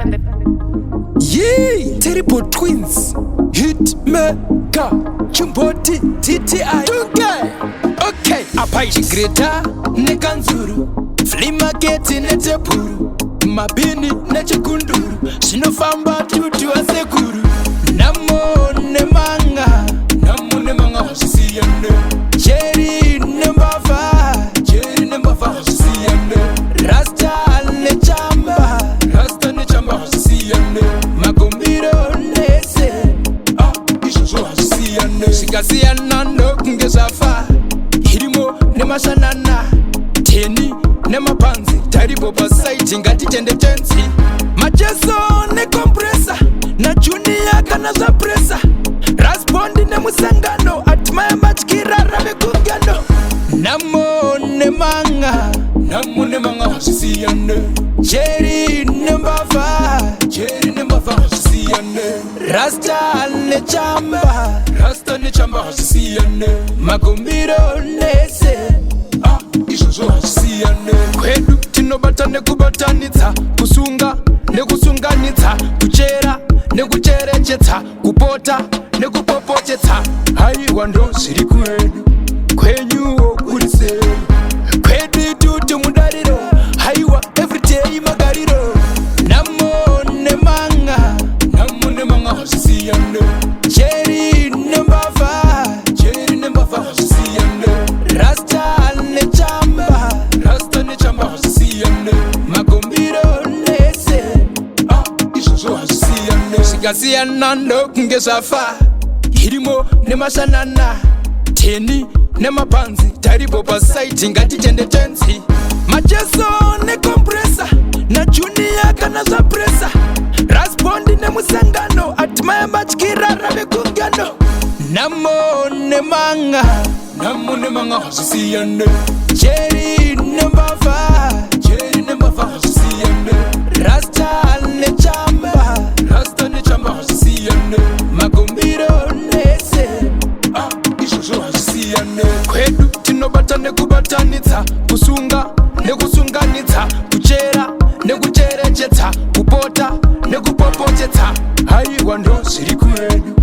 on the Yee, terrible twins, Hitmaker, Chimboti, TTI, 2K. Okay, Apache Greta, Nekanzuru, Flea Market in Etepuru, Mabini, Nechikunduru, Shinofamba, Tutu Asekuru, Namo Nemanga, Sisiane, Cherry Nembafa, Sisiane, Rasta Nechamba, Sisiane, Magumbiro Nese, Sisiane, Sigasiana no Kungesafa, Hirimo Nemashanana, Teni, Nemapanzi, Taribo Basai, Ngati Tende Tensi, Macheso ne compressor, na Junior Kanaza pressa, Raspondi ne Musangano, Atmaya Machkira Rabe Kungano, Namo Nemanga, Sisiane, Cherry Nembafa, Sisiane, Rasta Nechamba, Sisiane, Magumbiro Nese, Sisiane, Kwedu Tinobata Nekubatanitsa, Kusunga, Nekusunganitsa, Kuchera, Nekucherechetsa, Kupota, Nekupopochetsa, Hai Wando Siri Kwedu, Kwenyu Okurise, Kwedu Tutu Mudariro, Haiwa everyday Magariro, Namo Nemanga, Sisiane, Cherry Nembafa, Sisiane, Rasta Nechamba, Sisiane, Magumbiro Nese, Sisiane, Sigasiana no Kungesafa, Hirimo Nemashanana, Teni Nemapanzi, Taribo Basai, Ngati Tende Tensi, Macheso ne compressor, na Junior Kanaza pressa, Raspondi ne Musangano, Atmaya Machkira Rabe Kungano, Namo Nemanga, Sisiane, Cherry Nembafa, Sisiane, Rasta Nechamba, Sisiane, Magumbiro Nese, Sisiane, Kwedu Tinobata Nekubatanitsa, Kusunga, Nekusunganitsa, Kuchera, Nekucherechetsa, Kupota, Nekupopochetsa, Hai Wando Siri Kwedu.